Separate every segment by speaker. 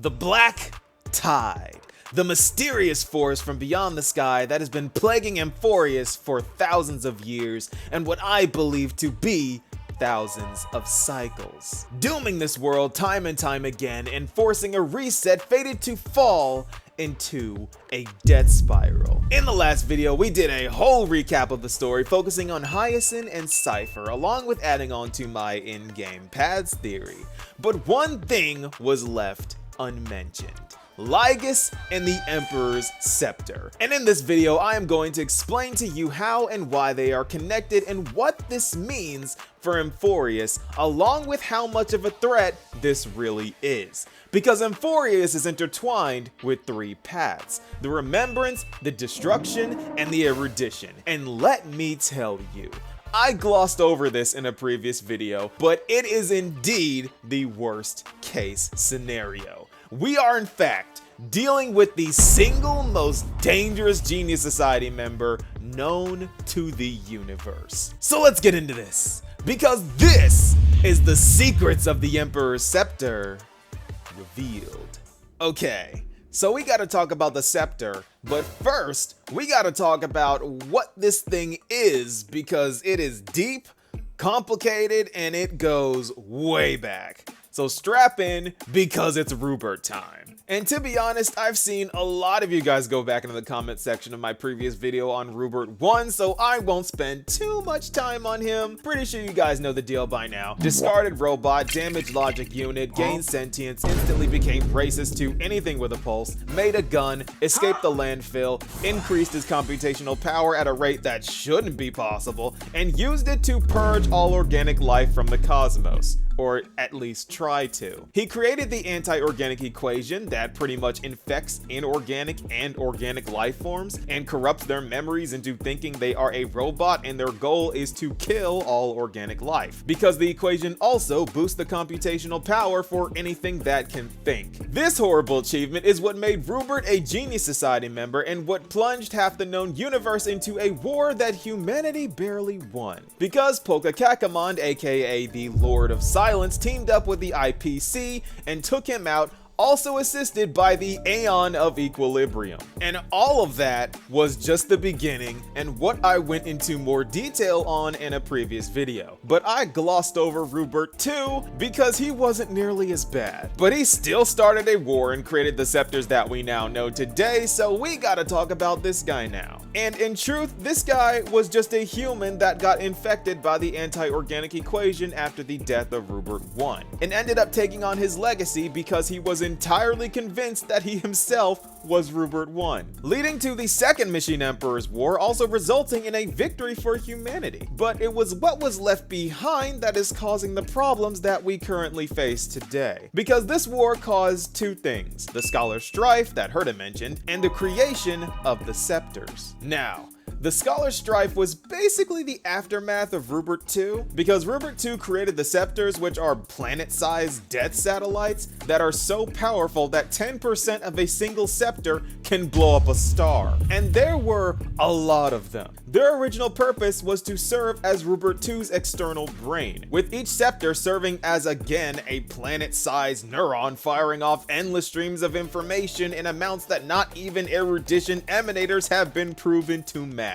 Speaker 1: The Black Tide. The mysterious force from beyond the sky that has been plaguing Emphorius for thousands of years and what I believe to be thousands of cycles. Dooming this world time and time again and forcing a reset fated to fall into a death spiral. In the last video, we did a whole recap of the story focusing on Hyacinth and Cypher, along with adding on to my in-game paths theory. But one thing was left unmentioned. Lygus and the Emperor's Scepter. And in this video, I am going to explain to you how and why they are connected and what this means for Emphorius, along with how much of a threat this really is. Because Emphorius is intertwined with three paths: the Remembrance, the Destruction, and the Erudition. And let me tell you, I glossed over this in a previous video, but it is indeed the worst case scenario. We are in fact dealing with the single most dangerous Genius Society member known to the universe. So let's get into this, because this is the secrets of the Emperor's Scepter revealed. Okay, so we gotta talk about the Scepter, but first we gotta talk about what this thing is, because it is deep, complicated, and it goes way back. So strap in, because it's Rubert time. And to be honest, I've seen a lot of you guys go back into the comment section of my previous video on Rubert 1, so I won't spend too much time on him. Pretty sure you guys know the deal by now. Discarded robot, damaged logic unit, gained sentience, instantly became racist to anything with a pulse, made a gun, escaped the landfill, increased his computational power at a rate that shouldn't be possible, and used it to purge all organic life from the cosmos. Or at least try to. He created the anti-organic equation that pretty much infects inorganic and organic life forms and corrupts their memories into thinking they are a robot, and their goal is to kill all organic life, because the equation also boosts the computational power for anything that can think. This horrible achievement is what made Rubert a Genius Society member and what plunged half the known universe into a war that humanity barely won. Because Polka Kakamond, aka the Lord of Silence, teamed up with the IPC and took him out, also assisted by the Aeon of Equilibrium. And all of that was just the beginning and what I went into more detail on in a previous video. But I glossed over Rubert too, because he wasn't nearly as bad. But he still started a war and created the scepters that we now know today, so we gotta talk about this guy now. And in truth, this guy was just a human that got infected by the anti-organic equation after the death of Rubert 1, and ended up taking on his legacy because he was entirely convinced that he himself was Rubert 1, leading to the Second Machine Emperor's War, also resulting in a victory for humanity. But it was what was left behind that is causing the problems that we currently face today. Because this war caused two things: the Scholar Strife that Herta mentioned, and the creation of the Scepters. Now, the Scholar Strife was basically the aftermath of Rubert 2, because Rubert 2 created the Scepters, which are planet-sized death satellites that are so powerful that 10% of a single scepter can blow up a star. And there were a lot of them. Their original purpose was to serve as Rubert 2's external brain, with each scepter serving as, again, a planet-sized neuron firing off endless streams of information in amounts that not even erudition emanators have been proven to match.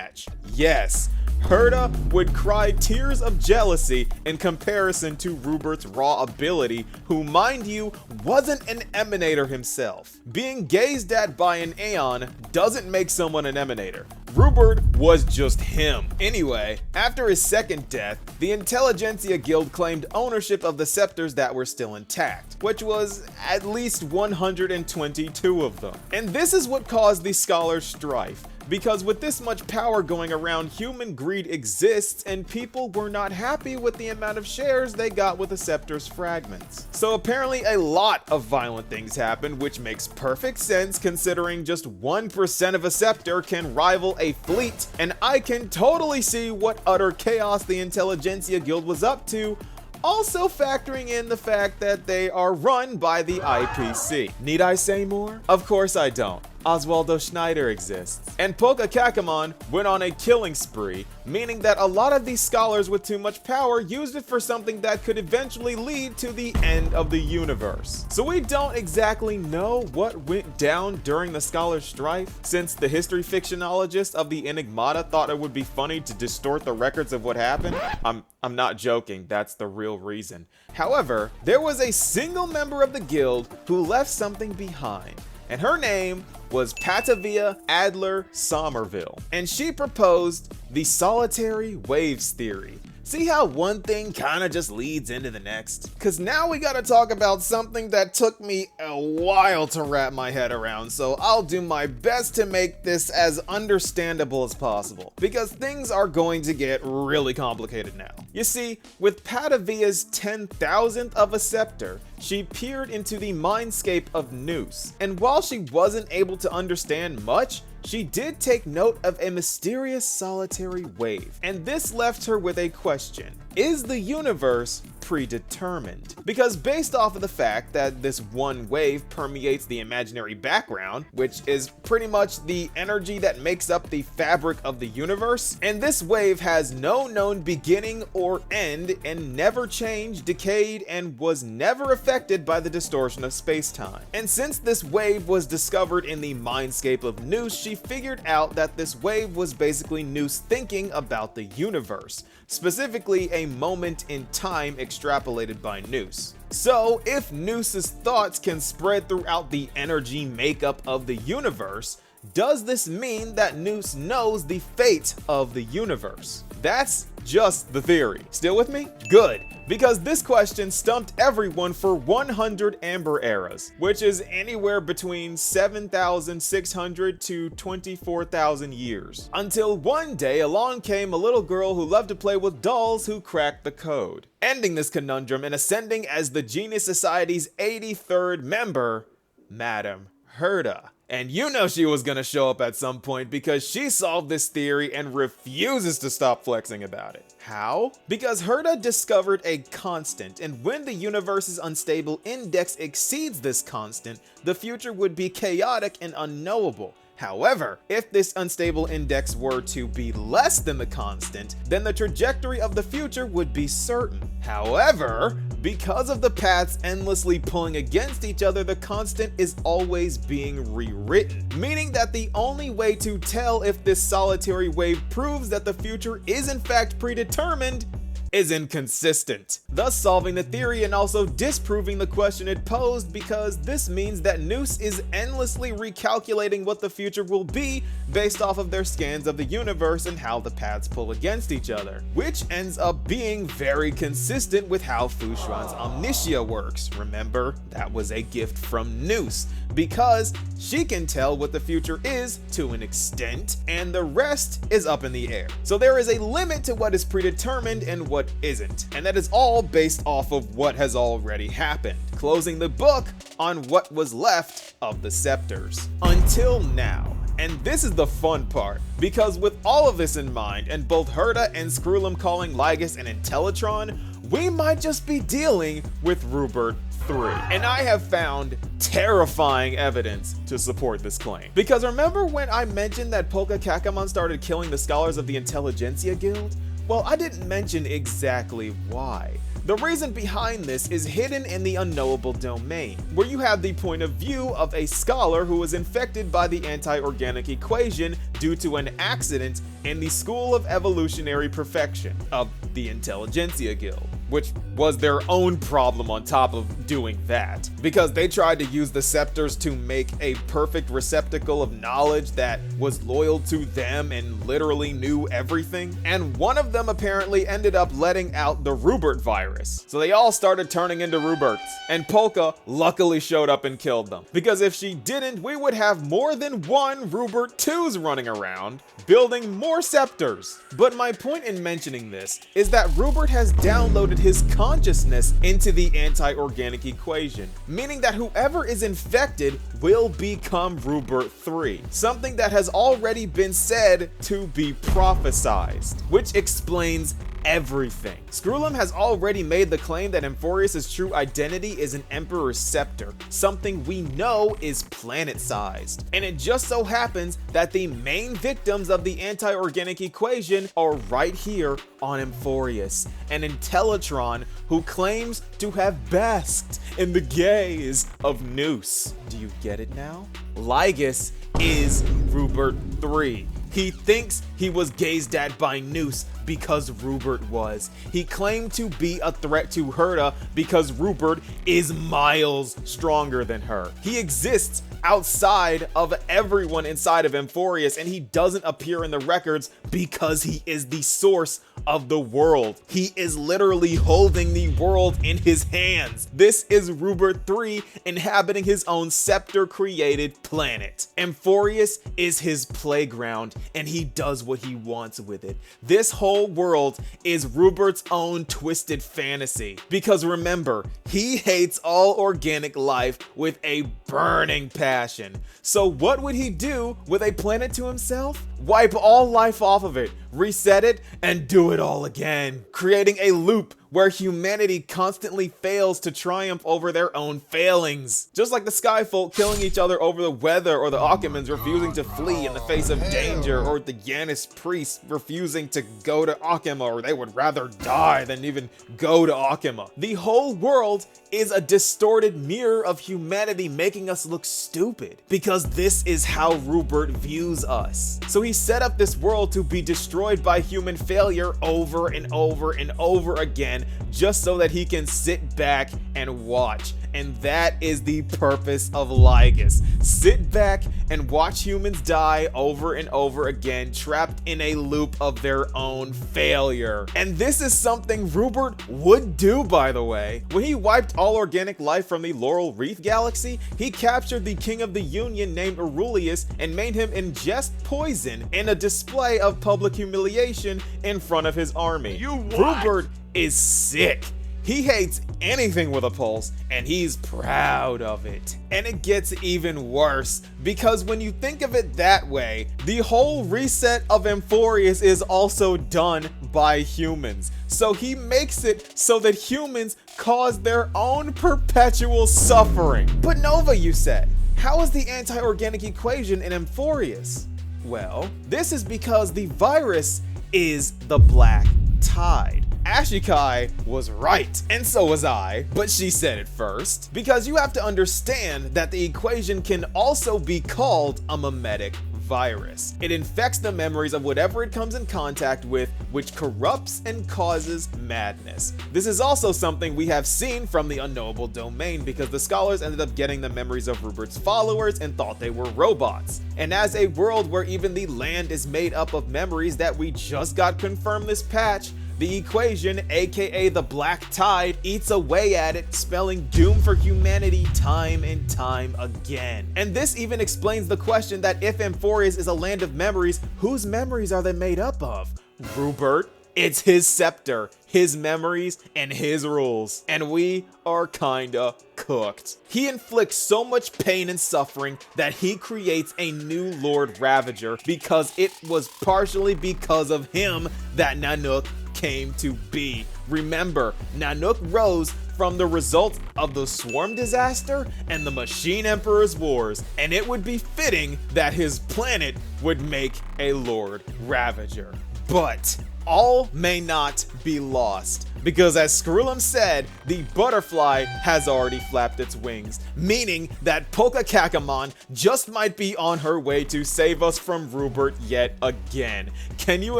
Speaker 1: Yes, Herta would cry tears of jealousy in comparison to Rubert's raw ability, who, mind you, wasn't an emanator himself. Being gazed at by an Aeon doesn't make someone an emanator. Rubert was just him. Anyway, after his second death, the Intelligentsia Guild claimed ownership of the scepters that were still intact, which was at least 122 of them. And this is what caused the Scholar Strife, because with this much power going around, human greed exists, and people were not happy with the amount of shares they got with the Scepter's fragments. So apparently a lot of violent things happened, which makes perfect sense considering just 1% of a scepter can rival a fleet, and I can totally see what utter chaos the Intelligentsia Guild was up to, also factoring in the fact that they are run by the IPC. Need I say more? Of course I don't. Oswaldo Schneider exists. And Polka Kakamond went on a killing spree, meaning that a lot of these scholars with too much power used it for something that could eventually lead to the end of the universe. So we don't exactly know what went down during the scholar strife, since the history fictionologist of the Enigmata thought it would be funny to distort the records of what happened. I'm not joking, that's the real reason. However, there was a single member of the guild who left something behind, and her name was Patavia Adler Somerville, and she proposed the solitary waves theory. See how one thing kinda just leads into the next? Cause now we gotta talk about something that took me a while to wrap my head around, so I'll do my best to make this as understandable as possible, because things are going to get really complicated now. You see, with Patavia's 10,000th of a scepter, she peered into the mindscape of Noose, and while she wasn't able to understand much, she did take note of a mysterious solitary wave, and this left her with a question. Is the universe predetermined? Because based off of the fact that this one wave permeates the imaginary background, which is pretty much the energy that makes up the fabric of the universe, and this wave has no known beginning or end and never changed, decayed, and was never affected by the distortion of space-time. And since this wave was discovered in the mindscape of Noose, she figured out that this wave was basically Noose thinking about the universe, specifically a moment in time extrapolated by Noose. So, if Noose's thoughts can spread throughout the energy makeup of the universe, does this mean that Noose knows the fate of the universe? That's just the theory. Still with me? Good, because this question stumped everyone for 100 Amber Eras, which is anywhere between 7,600 to 24,000 years. Until one day along came a little girl who loved to play with dolls who cracked the code, ending this conundrum and ascending as the Genius Society's 83rd member, Madam Herta. And you know she was gonna show up at some point because she solved this theory and refuses to stop flexing about it. How? Because Herta discovered a constant, and when the universe's unstable index exceeds this constant, the future would be chaotic and unknowable. However, if this unstable index were to be less than the constant, then the trajectory of the future would be certain. However, because of the paths endlessly pulling against each other, the constant is always being rewritten, meaning that the only way to tell if this solitary wave proves that the future is in fact predetermined is inconsistent, thus solving the theory and also disproving the question it posed, because this means that Noose is endlessly recalculating what the future will be based off of their scans of the universe and how the paths pull against each other, which ends up being very consistent with how Fushuan's Omniscia works. Remember, that was a gift from Noose, because she can tell what the future is to an extent, and the rest is up in the air. So there is a limit to what is predetermined and what isn't, and that is all based off of what has already happened, closing the book on what was left of the scepters until now. And this is the fun part, because with all of this in mind, and both Herta and Screwy calling Lygus an Intellitron, we might just be dealing with Rubert 3. And I have found terrifying evidence to support this claim. Because remember when I mentioned that Polka Kakamond started killing the scholars of the Intelligentsia Guild? Well, I didn't mention exactly why. The reason behind this is hidden in the unknowable domain, where you have the point of view of a scholar who was infected by the anti-organic equation due to an accident in the School of Evolutionary Perfection of the Intelligentsia Guild, which was their own problem on top of doing that, because they tried to use the scepters to make a perfect receptacle of knowledge that was loyal to them and literally knew everything, and one of them apparently ended up letting out the Rubert virus. So they all started turning into Ruberts, and Polka luckily showed up and killed them, because if she didn't, we would have more than one Rubert 2s running around, building more scepters. But my point in mentioning this is that Rubert has downloaded his consciousness into the anti-organic equation, meaning that whoever is infected will become Rubert 3, something that has already been said to be prophesized, which explains everything. Screwlum has already made the claim that Amphorius' true identity is an Emperor's Scepter, something we know is planet-sized. And it just so happens that the main victims of the anti-organic equation are right here on Amphorius, an Intellitron who claims to have basked in the gaze of Noose. Do you get it now? Lygus is Rubert 3. He thinks he was gazed at by Noose because Rubert was. He claimed to be a threat to Herta because Rubert is miles stronger than her. He exists outside of everyone inside of Amphorius, and he doesn't appear in the records because he is the source of the world. He is literally holding the world in his hands. This is Rubert 3 inhabiting his own Scepter-created planet. Amphorius is his playground, and he does what he wants with it. This whole world is Rubert's own twisted fantasy. Because remember, he hates all organic life with a burning passion. So what would he do with a planet to himself? Wipe all life off of it, reset it, and do it all again, creating a loop where humanity constantly fails to triumph over their own failings. Just like the Skyfolk killing each other over the weather, or the Akimans refusing to flee in the face of danger, or the Yanis priests refusing to go to Akima, or they would rather die than even go to Akima. The whole world is a distorted mirror of humanity, making us look stupid, because this is how Rubert views us. So he set up this world to be destroyed by human failure over and over and over again, just so that he can sit back and watch. And that is the purpose of Lygus. Sit back and watch humans die over and over again, trapped in a loop of their own failure. And this is something Rubert would do, by the way. When he wiped all organic life from the Laurel Wreath Galaxy, he captured the King of the Union named Aurelius and made him ingest poison in a display of public humiliation in front of his army. Rubert is sick. He hates anything with a pulse, and he's proud of it. And it gets even worse, because when you think of it that way, the whole reset of Amphorius is also done by humans. So he makes it so that humans cause their own perpetual suffering. But Nova, you said, how is the anti-organic equation in Amphorius? Well, this is because the virus is the black tide. Ashikai was right, and so was I, but she said it first. Because you have to understand that the equation can also be called a mimetic virus. It infects the memories of whatever it comes in contact with, which corrupts and causes madness. This is also something we have seen from the unknowable domain, because the scholars ended up getting the memories of Rubert's followers and thought they were robots. And as a world where even the land is made up of memories that we just got confirmed this patch, the equation, aka the black tide, eats away at it, spelling doom for humanity time and time again. And this even explains the question that if Amphorius is a land of memories, whose memories are they made up of? Rubert? It's his scepter, his memories, and his rules. And we are kinda cooked. He inflicts so much pain and suffering that he creates a new Lord Ravager, because it was partially because of him that Nanook came to be. Remember, Nanook rose from the results of the Swarm disaster and the Machine Emperor's wars, and it would be fitting that his planet would make a Lord Ravager. But all may not be lost, because as Screwlum said, the butterfly has already flapped its wings, meaning that Polka Kakamond just might be on her way to save us from Rubert yet again. Can you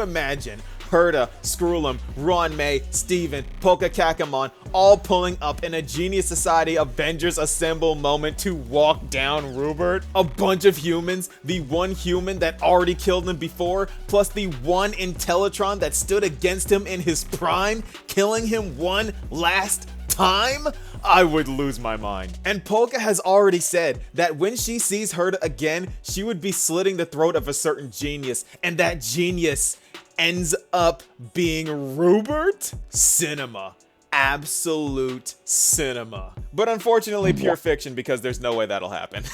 Speaker 1: imagine? Herta, Screwlum, Ron May, Steven, Polka Kakamond, all pulling up in a Genius Society Avengers Assemble moment to walk down Rubert. A bunch of humans, the one human that already killed him before, plus the one Intellitron that stood against him in his prime, killing him one last time? I would lose my mind. And Polka has already said that when she sees Herta again, she would be slitting the throat of a certain genius, and that genius ends up being Rubert? Cinema. Absolute cinema. But unfortunately pure fiction, because there's no way that'll happen.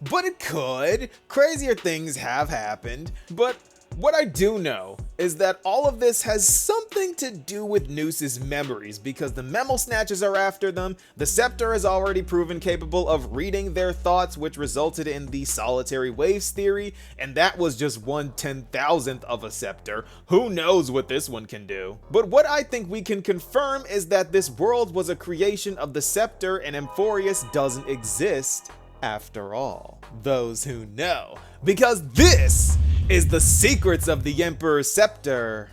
Speaker 1: But it could. Crazier things have happened. But What I do know is that all of this has something to do with Noose's memories, because the memo snatchers are after them, the Scepter is already proven capable of reading their thoughts, which resulted in the solitary waves theory, and that was just 1/10,000th of a Scepter. Who knows what this one can do? But what I think we can confirm is that this world was a creation of the Scepter and Amphorius doesn't exist after all. Those who know. Because this is the secrets of the Emperor's Scepter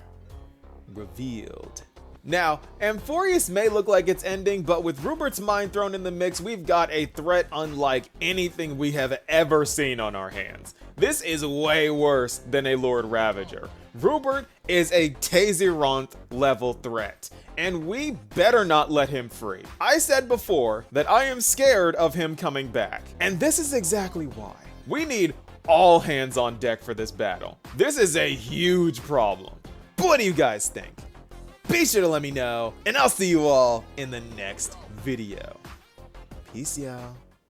Speaker 1: revealed. Now, Amphorius may look like it's ending, but with Rubert's mind thrown in the mix, we've got a threat unlike anything we have ever seen on our hands. This is way worse than a Lord Ravager. Rubert is a Tazirant level threat, and we better not let him free. I said before that I am scared of him coming back, and this is exactly why. We need all hands on deck for this battle. This is a huge problem. What do you guys think? Be sure to let me know, and I'll see you all in the next video. Peace, y'all.